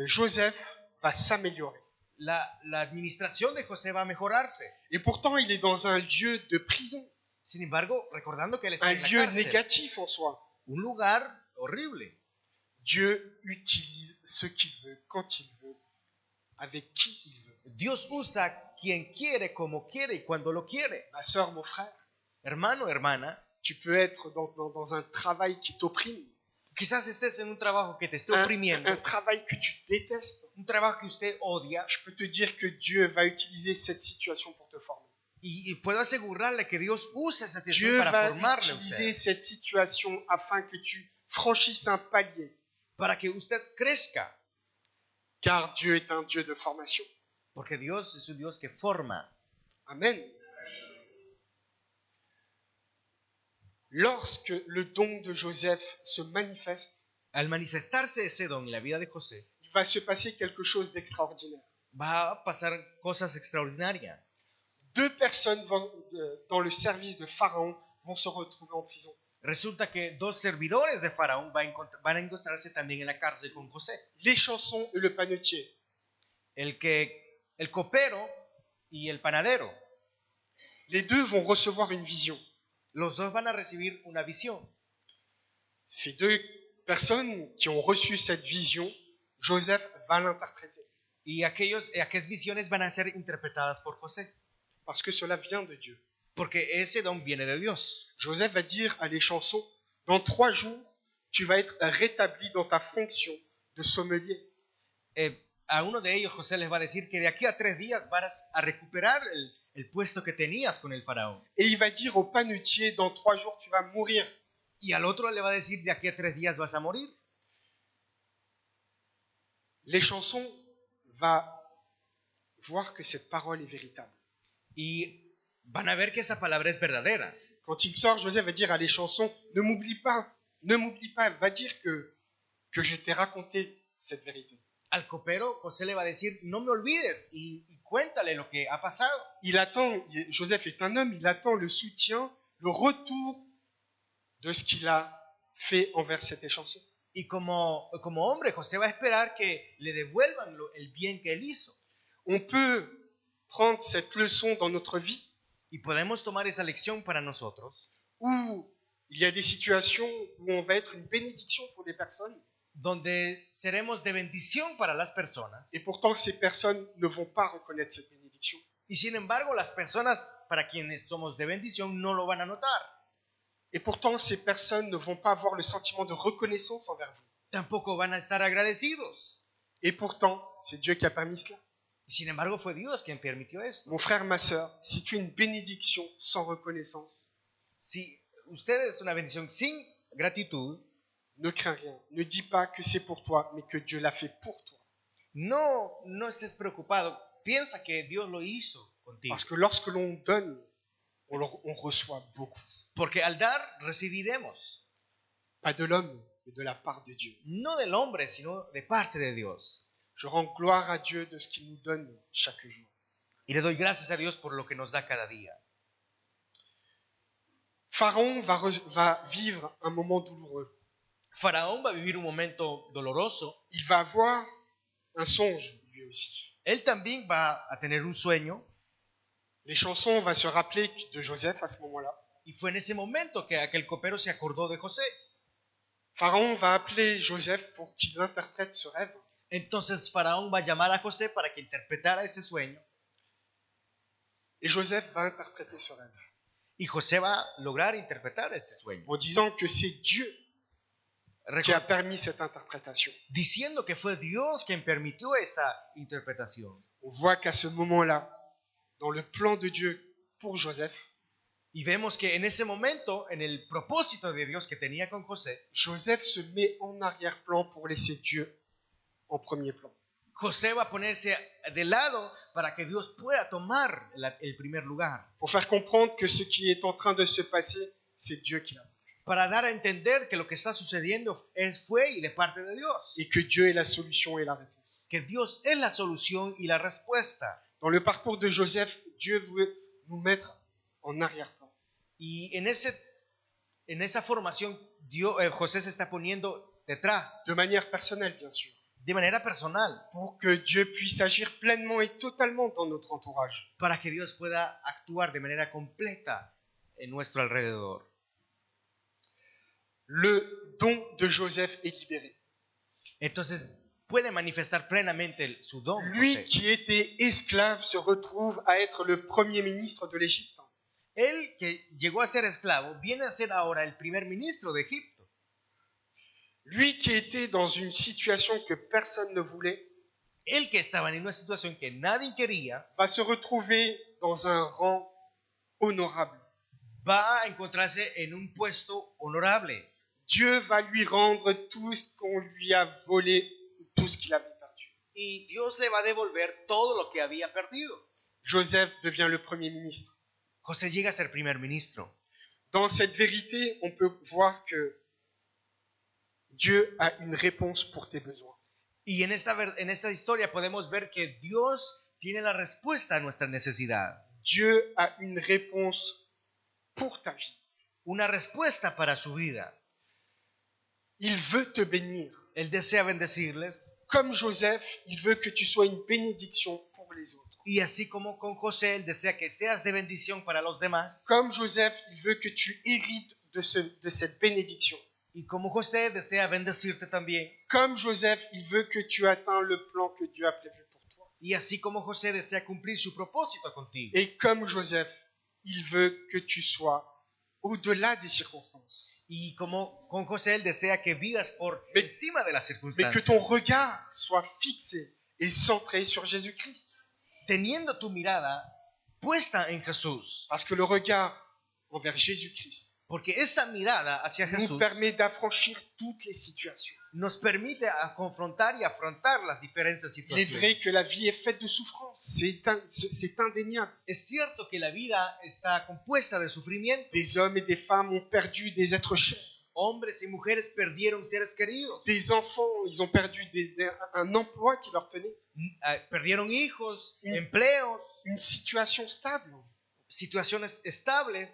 Joseph va s'améliorer. La administración de José va a mejorarse. Et pourtant, il est dans un lieu de prison, Sin embargo, recordando que él está un en la lieu cárcel, négatif en soi. un lugar horrible. Dieu utilise ce qu'il veut, quand il veut, avec qui il veut. Dios usa quien quiere, como quiere y cuando lo quiere. Ma sœur, mon frère, Hermano, hermana, tu peux être dans un travail qui t'opprime, quizás estés en un trabajo que te esté un oprimiendo, travail que tu détestes. un trabajo que usted odia, Je peux te dire que Dieu va utiliser cette situation pour te former. y puedo asegurarle que Dios usa esa situación Dieu para va formarle a utiliser usted, cette situation afin que tu franchisses un palier, para que usted crezca, car Dieu est un Dieu de formation. porque Dios es un Dios que forma. Amen. Lorsque le don de Joseph se manifeste, Al manifestarse ese don en la vida de José, il va se passer quelque chose d'extraordinaire. va a pasar cosas extraordinarias. Deux personnes dans le service de Pharaon vont se retrouver en prison. Resulta que dos servidores de Faraón van a encontrarse también en la cárcel con José. Les chansons et le panetier. El copero y el panadero. Les deux vont recevoir une vision. Los dos van a recibir una visión. Ces deux personnes qui ont reçu cette vision, Joseph va l'interpréter. Y aquellas visiones van a ser interpretadas por José. Parce que cela vient de Dieu. Porque ese don viene de Dios. Joseph va dire à les chansons, dans 3 jours, tu vas être rétabli dans ta fonction de sommelier. A uno de ellos José les va a decir que de aquí a 3 días vas a recuperar el puesto que tenías con el faraón. Et il va dire au panetier, dans 3 jours, tu vas mourir. Y al otro le va a decir, de aquí a 3 días vas a morir. Les chansons va voir que cette parole est véritable. Y van a ver que esa palabra es verdadera. Quand il sort, Joseph va dire à les chansons, ne m'oublie pas, va dire que je t'ai raconté cette vérité. Al copero José le va a decir, no me olvides y cuéntale lo que ha pasado. Il attend, Joseph est un homme, il attend le soutien, le retour de ce qu'il a fait envers cette chanson. Y como hombre, José va a esperar que le devuelvan el bien que él hizo. On peut prendre cette leçon dans notre vie Y podemos tomar esa lección para nosotros, où il y a des situations où on va être une bénédiction pour des personnes donde seremos de bendición para las personas. et pourtant ces personnes ne vont pas reconnaître cette bénédiction. Y sin embargo, las personas para quienes somos de bendición no lo van a notar. Et pourtant ces personnes ne vont pas avoir le sentiment de reconnaissance envers vous. Tampoco van a estar agradecidos. Et pourtant, c'est Dieu qui a permis cela. Y sin embargo, fue Dios quien permitió esto. Mon frère, ma sœur, si tu es une bénédiction sans reconnaissance, Si usted es una bendición sin gratitud, Ne crains rien. Ne dis pas que c'est pour toi, mais que Dieu l'a fait pour toi. No estés preocupado. Piensa que Dios lo hizo contigo. Parce que lorsque l'on donne, on reçoit beaucoup. Porque al dar, recibiremos. Pas de l'homme, mais de la part de Dieu. No del hombre, sino de parte de Dios. Je rends gloire à Dieu de ce qu'il nous donne chaque jour. Y le doy gracias a Dios por lo que nos da cada día. Pharaon va vivre un moment douloureux. Faraón va a vivir un momento doloroso. Il va avoir un songe, lui aussi. Él también va a tener un sueño. Les chansons, on va se rappeler de Joseph à ce moment-là. Y fue en ese momento que aquel copero se acordó de José. Pharaon va appeler Joseph pour qu'il interprète ce rêve. Entonces Faraón va a llamar a José para que interpretara ese sueño. Et Joseph va interpréter ce rêve. Y José va a lograr interpretar ese sueño. En disant que c'est Dieu qui a permis cette interprétation. Diciendo que fue Dios quien permitió esa interpretación. On voit qu'à ce moment-là, dans le plan de Dieu pour Joseph, Y vemos que en ese momento, en el propósito de Dios que tenía con José, Joseph se met en arrière-plan pour laisser Dieu en premier plan. José va a ponerse de lado para que Dios pueda tomar el primer lugar. Pour faire comprendre que ce qui est en train de se passer, c'est Dieu qui l'a fait. Para dar a entender que lo que está sucediendo fue y de parte de Dios. Et que Dieu est la solution et la réponse. Que Dios es la solución y la respuesta. Dans le parcours de Joseph, Dieu veut nous mettre en arrière-plan. Y en esa formación, José se está poniendo detrás. De manière personnelle, bien sûr. De manera personal. Pour que Dieu puisse agir pleinement et totalement dans notre entourage. Para que Dios pueda actuar de manera completa en nuestro alrededor. Le don de Joseph est libéré. Entonces puede manifestar plenamente su don. Lui José. qui était esclave se retrouve à être le premier ministre de l'Égypte. Él que llegó a ser esclavo viene a ser ahora el primer ministro de Egipto. Lui qui était dans une situation que personne ne voulait, Él que estaba en una situación que nadie quería, va se retrouver dans un rang honorable. va a encontrarse en un puesto honorable. Dieu va lui rendre tout ce qu'on lui a volé, tout ce qu'il avait perdu. Y Dios le va a devolver todo lo que había perdido. Joseph devient le premier ministre. José llega a ser primer ministro. Dans cette vérité, on peut voir que Dieu a une réponse pour tes besoins. Y en esta historia podemos ver que Dios tiene la respuesta a nuestra necesidad. Dieu a une réponse pour ta vie. Una respuesta para su vida. Il veut te bénir. Él desea bendecirles. Comme Joseph, il veut que tu sois une bénédiction pour les autres. Y así como con José, Él desea que seas de bendición para los demás. Comme Joseph, il veut que tu hérites de cette bénédiction. Y como José desea bendecirte también. Comme Joseph, il veut que tu atteins le plan que Dieu a prévu pour toi. Y así como José desea cumplir su propósito contigo. Et comme Joseph, il veut que tu sois au-delà des circonstances. Y como con José, Él desea que vivas por Mais- encima de las Mais que circunstancias. ton regard soit fixé et centré sur Jésus-Christ. Teniendo tu mirada puesta en Jesús. Parce que le regard envers Jésus-Christ Porque esa mirada hacia nous Jesús permet d'affranchir toutes les situations. nos permite a confrontar y afrontar las diferentes Il est situaciones. vrai que la vie est faite de souffrance, c'est indéniable. Es cierto que la vida está compuesta de sufrimiento. Des hommes et des femmes ont perdu des êtres chers. Hombres y mujeres perdieron seres queridos. Des enfants, ils ont perdu un emploi qui leur tenait, Perdieron hijos, Mm. empleos, une situation stable. situaciones estables.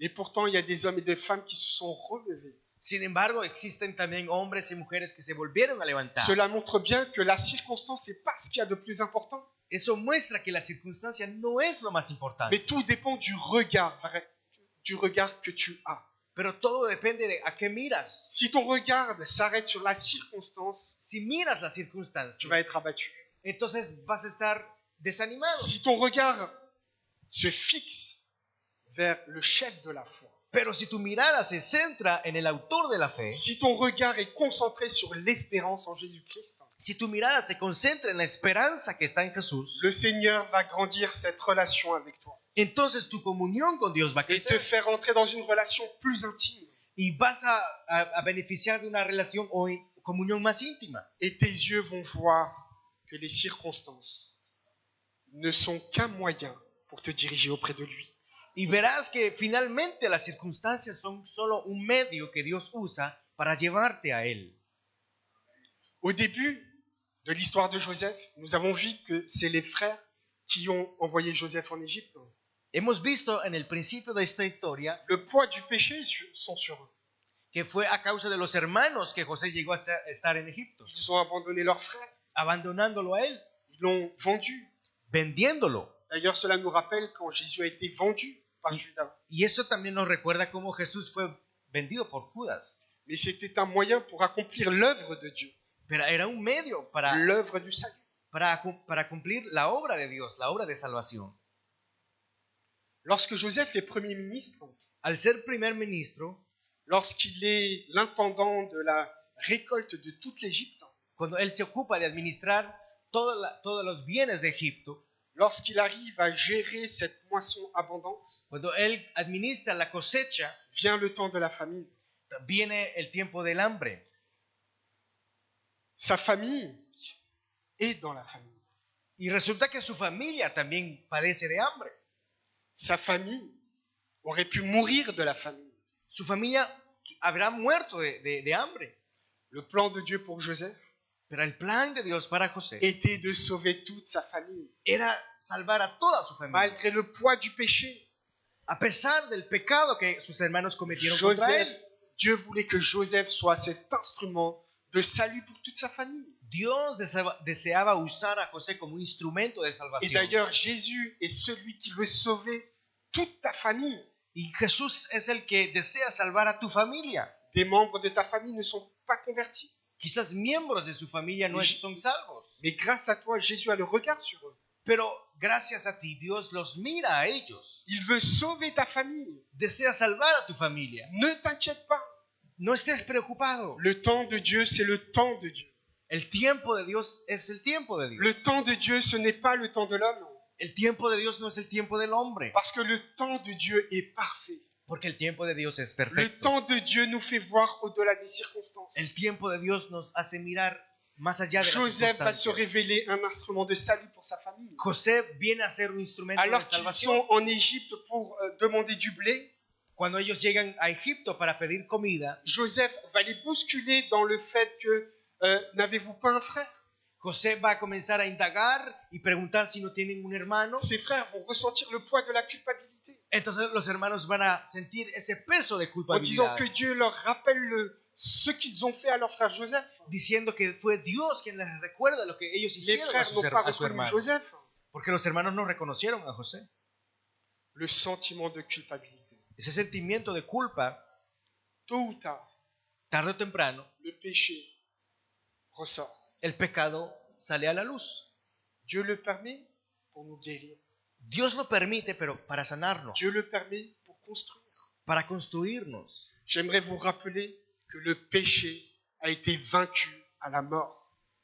Et pourtant, il y a des hommes et des femmes qui se sont relevés. Sin embargo, existen también hombres y mujeres que se volvieron a levantar. Cela montre bien que la circonstance, c'est pas ce qu'il y a de plus important. Eso muestra que la circunstancia no es lo más importante. Mais tout dépend du regard que tu as. Pero todo depende de a qué miras. Si ton regard s'arrête sur la circonstance, Si miras la tu circunstancia, vas être abattu. entonces vas a estar desanimado. Si ton regard se fixe vers le chef de la foi, Pero si tu mirada se centra en el autor de la fe, si ton regard est concentré sur l'espérance en Jésus-Christ, si tu mirada se concentra en la esperanza que está en Jesús, le Seigneur va grandir cette relation avec toi entonces tu comunión con Dios va a et te crecer faire entrer dans une relation plus intime. y vas a beneficiar de una relación o comunión más íntima. Et tes yeux vont voir que les circonstances ne sont qu'un moyen pour te diriger auprès de lui. Y verás que finalmente las circunstancias son solo un medio que Dios usa para llevarte a Él. Au début de l'histoire de Joseph, nous avons vu que c'est les frères qui ont envoyé Joseph en Égypte. Hemos visto en el principio de esta historia Le poids du péché sont sur eux. que fue a causa de los hermanos que José llegó a estar en Egipto, Ils ont abandonné leur frère, abandonándolo a él, ils l'ont vendu. vendiéndolo. D'ailleurs, cela nous rappelle quand Jésus a été vendu par Judas. Y eso también nos recuerda cómo Jesús fue vendido por Judas. Mais c'était un moyen pour accomplir l'œuvre de Dieu, Pero era un medio para l'œuvre du salut. para cumplir la obra de Dios, la obra de salvación. Lorsque Joseph est premier ministre, Al ser primer ministro, lorsqu'il est l'intendant de la récolte de toute l'Égypte, cuando él se ocupa de administrar todos los bienes de Egipto, lorsqu'il arrive à gérer cette moisson abondante, cuando él administra la cosecha, vient le temps de la famine. viene el tiempo del hambre. Sa famille est dans la famine. Y resulta que su familia también padece de hambre. Sa famille aurait pu mourir de la famine. Su familia habrá muerto de hambre. Le plan de Dieu pour Joseph Pero el plan de Dios para José était de sauver toute sa famille. era salvar a toda su familia. Malgré le poids du péché, A pesar del pecado que sus hermanos cometieron contra Joseph, él, Dieu voulait que Joseph soit cet instrument de salut pour toute sa famille. Dios deseaba usar a José como un instrumento de Et salvación. d'ailleurs, Jésus est celui qui veut sauver toute ta famille. Y Jesús es el que desea salvar a tu familia. Des membres de ta famille ne sont pas convertis. Quizás miembros de su familia no son salvos, Mais grâce à toi, Jésus a le regard sur eux. pero gracias a ti Dios los mira a ellos. Il veut sauver ta famille. Desea salvar a tu familia. Ne t'inquiète pas. No estés preocupado. Le temps de Dieu, c'est le temps de Dieu. El tiempo de Dios es el tiempo de Dios. Le temps de Dieu, ce n'est pas le temps de l'homme. El tiempo de Dios no es el tiempo del hombre, Parce que le temps de Dieu est parfait. porque el tiempo de Dios es Le perfecto. temps de Dieu nous fait voir au-delà des circonstances. El tiempo de Dios nos hace mirar más allá de las Joseph va se circunstancias. révéler un instrument de salut pour sa famille. José viene a ser un instrumento Alors de qu'ils salvación. sont en Égypte pour demander du blé, Cuando ellos llegan a Egipto para pedir comida, Joseph va les bousculer dans le fait que n'avez-vous pas un frère? José va a comenzar a indagar y preguntar si no tienen un hermano. Ses frères vont ressentir le poids de la culpabilité Entonces los hermanos van a sentir ese peso de en disant culpabilidad, que Dieu leur rappelle ce qu'ils ont fait à leur frère Joseph. diciendo que fue Dios quien les recuerda lo que ellos Les hicieron a frères n'ont pas su reconnu hermano. Joseph. Porque los hermanos no reconocieron a José. Le sentiment de culpabilité. Ese sentimiento de culpa, Tôt ou tard, tarde o temprano, le péché ressort. el pecado sale a la luz. Dieu le permet pour nous guérir. Dios lo permite, pero para sanarnos, Dieu le permet pour construire. para construirnos. J'aimerais vous rappeler que le péché a été vaincu à la mort.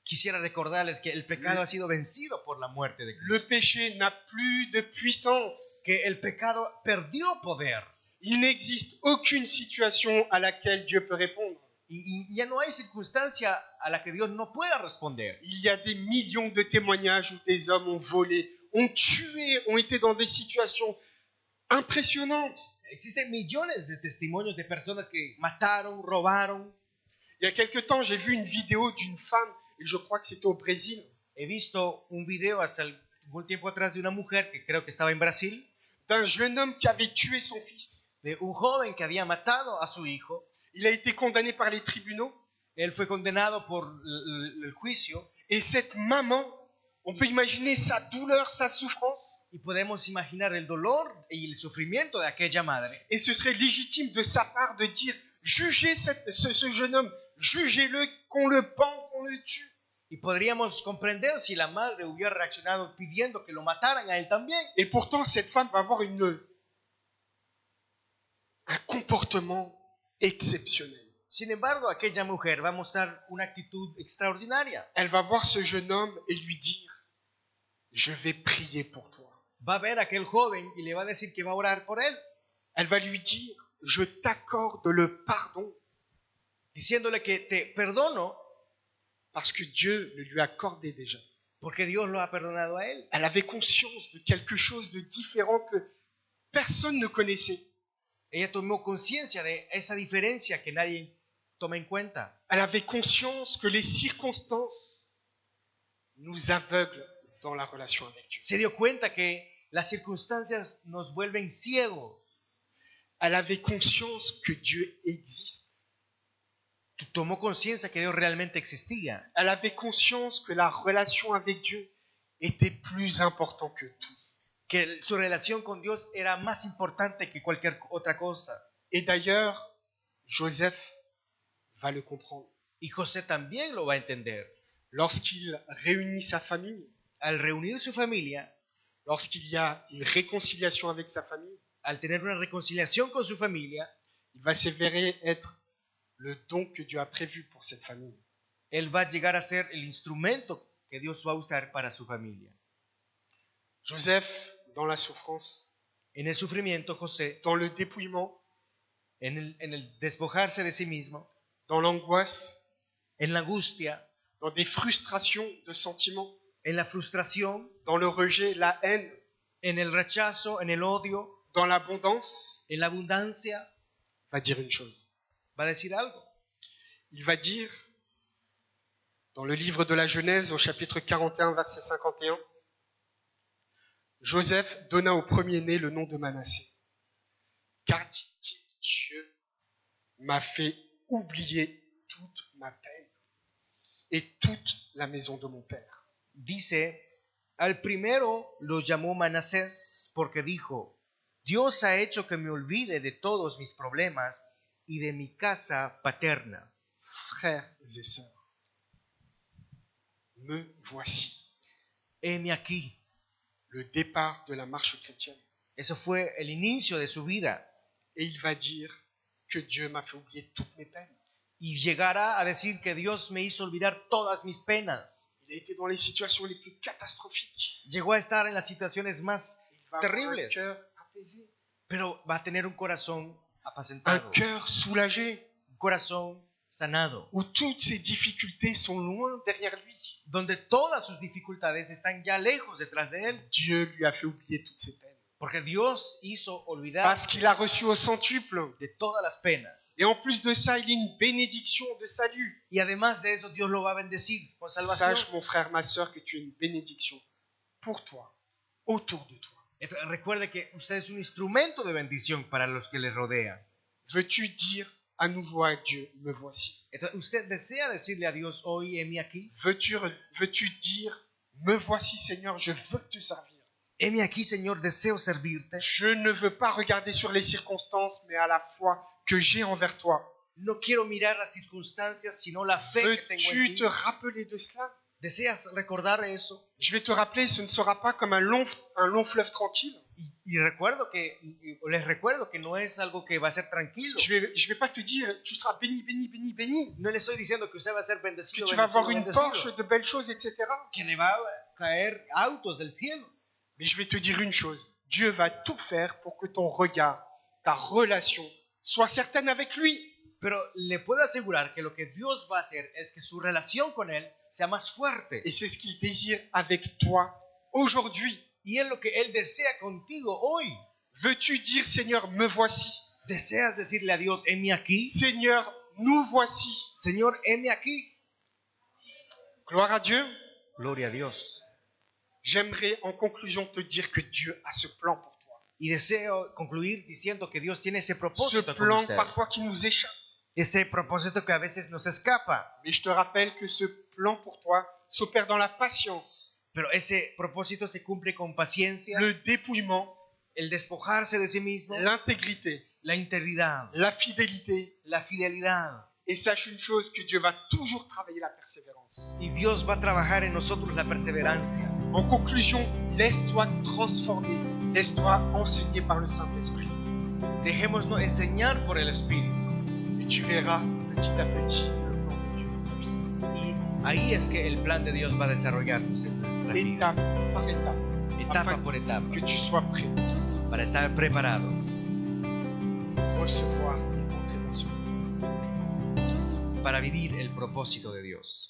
Quisiera recordarles que el pecado ha sido vencido por la muerte de Cristo. Le péché n'a plus de puissance. Que el pecado perdió poder. Il n'existe aucune situation à laquelle Dieu peut répondre. Y ya no hay circunstancia a la que Dios no pueda responder. Il y a des millions de témoignages où des hommes ont volé, ont tué, ont été dans des situations impressionnantes. Existen millones de testimonios de personas que mataron, robaron. Il y a quelque temps, j'ai vu une vidéo d'une femme, et je crois que c'était au Brésil, He visto un video hace algún tiempo atrás de una mujer que creo que estaba en Brasil, d'un jeune homme qui avait tué son fils. de un joven que había matado a su hijo. Il a été condamné par les tribunaux. Él fue condenado por el juicio Et cette maman, on peut imaginer sa douleur, sa souffrance. y podemos imaginar el dolor y el sufrimiento de aquella madre. Et ce serait légitime de sa part de dire, jugez ce jeune homme, jugez-le, qu'on le pend, qu'on le tue. Y podríamos comprender si la madre hubiera reaccionado pidiendo que lo mataran a él también. Et pourtant, cette femme va avoir un comportement exceptionnel. Sin embargo, aquella mujer va a mostrar una actitud extraordinaria. Elle va voir ce jeune homme et lui dire, je vais prier pour toi. Va a ver a aquel joven y le va a decir que va a orar por él. Elle va lui dire, je t'accorde le pardon, diciéndole que te perdono parce que Dieu le lui accordait déjà. porque Dios lo ha perdonado a él. Elle avait conscience de quelque chose de différent que personne ne connaissait. Ella tomó conciencia de esa diferencia que nadie toma en cuenta. Elle avait conscience que les circonstances nous aveuglent dans la relation avec Dieu. Se dio cuenta que las circunstancias nos vuelven ciegos. Elle avait conscience que Dieu existe. Tomó conciencia que Dios realmente existía. Elle avait conscience que la relation avec Dieu était plus importante que tout. Que su relación con Dios era más importante que cualquier otra cosa. Et d'ailleurs, Joseph va le comprendre. Y José también lo va a entender. Lorsqu'il réunit sa famille, Al reunir su familia, lorsqu'il y a une réconciliation avec sa famille, al tener una reconciliación con su familia, il va s'avérer être le don que Dieu a prévu pour cette famille. él va a llegar a ser el instrumento que Dios va a usar para su familia. Joseph, dans la souffrance, En el sufrimiento, José, dans le dépouillement, en el despojarse de sí mismo, dans l'angoisse, en la angustia, dans des frustrations de sentiments, en la frustración, dans le rejet, la haine, en el rechazo, en el odio, dans l'abondance, en la abundancia, va dire une chose. va a decir algo. Il va dire, dans le livre de la Genèse, au chapitre 41, verset 51, Joseph donna au premier-né le nom de Manassé. Car, dit-il, Dieu m'a fait oublier toute ma peine et toute la maison de mon père. Dice, al primero lo llamó Manasés porque dijo, Dios ha hecho que me olvide de todos mis problemas y de mi casa paterna. Frères et sœurs, me voici. Heme aquí. Le départ de la marche chrétienne. Eso fue el inicio de su vida. Et il va dire que Dieu m'a fait oublier toutes mes peines. Y llegará a decir que Dios me hizo olvidar todas mis penas. Il a été dans les situations les plus catastrophiques. Llegó a estar en las situaciones más Il va avoir un terribles, cœur apaisé, pero va a tener un corazón un apacentado, cœur soulagé, un corazón sanado, où toutes ses difficultés sont loin derrière lui. donde todas sus dificultades están ya lejos detrás de él, Dieu lui a fait oublier toutes ses peines. porque Dios hizo olvidar Parce qu'il a reçu au centuple. de todas las penas. Et en plus de ça, il y a une bénédiction de salut. Y además de eso, Dios lo va a bendecir con salvación. Sache, mon frère, ma sœur, que tu es une bénédiction pour toi, autour de toi. Recuerde que usted es un instrumento de bendición para los que le rodean. Veux-tu dire à nouveau à Dieu, me voici? Entonces, ¿usted desea decirle a Dios hoy, heme aquí? Veux-tu dire, me voici Seigneur, je veux te servir? Heme aquí, Señor, deseo servirte. Je ne veux pas regarder sur les circonstances, mais à la foi que j'ai envers toi. No quiero mirar las circunstancias, sino la fe que tengo en Veux-tu ti. te rappeler de cela? ¿Deseas recordar eso? Je vais te rappeler, ce ne sera pas comme un long fleuve tranquille. Y les recuerdo que no es algo que va a ser tranquilo. Je vais pas te dire, tu seras béni, béni, béni, béni. No le estoy diciendo que usted va a ser Que bendecido, tu vas avoir bendecido, une bendecido, Porsche, de belles choses, etc. que le va a caer autos del cielo. Mais je vais te dire une chose. Dieu va tout faire pour que ton regard, ta relation, soit certaine avec lui. Pero le puedo asegurar que lo que Dios va a hacer es que su relación con Él sea más fuerte. Et c'est ce qu'il désire avec toi aujourd'hui. Y es lo que Él desea contigo hoy. Veux-tu dire, Seigneur, me voici? ¿Deseas decirle a Dios, heme aquí? Seigneur, nous voici. Señor, heme aquí. Gloire à Dieu. Gloria a Dios. J'aimerais en conclusion te dire que Dieu a ce plan pour toi. Y deseo concluir diciendo que Dios tiene ese Ce propósito con plan usted. parfois qui nous échappe. Ese propósito que a veces nos escapa. Mais je te rappelle que ce plan pour toi s'opère dans la patience, Pero ese propósito se cumple con paciencia, le dépouillement, el despojarse de sí mismo, l'intégrité, la integridad, la fidélité. la fidelidad. Et sache une chose, que Dieu va toujours travailler la persévérance. Y Dios va a trabajar en nosotros la perseverancia. En conclusion, laisse-toi transformer, laisse-toi enseigner par le Saint-Esprit. Dejémonos enseñar por el Espíritu. Et tu verras petit à petit le plan de Dieu pour ta vie. Y ahí es que el plan de Dios va a desarrollarse en nuestra vida. Étape par étape, Etapa afin por etapa. que tu sois prêt. Para estar preparados. recevoir et entrer dans ce monde. para vivir el propósito de Dios.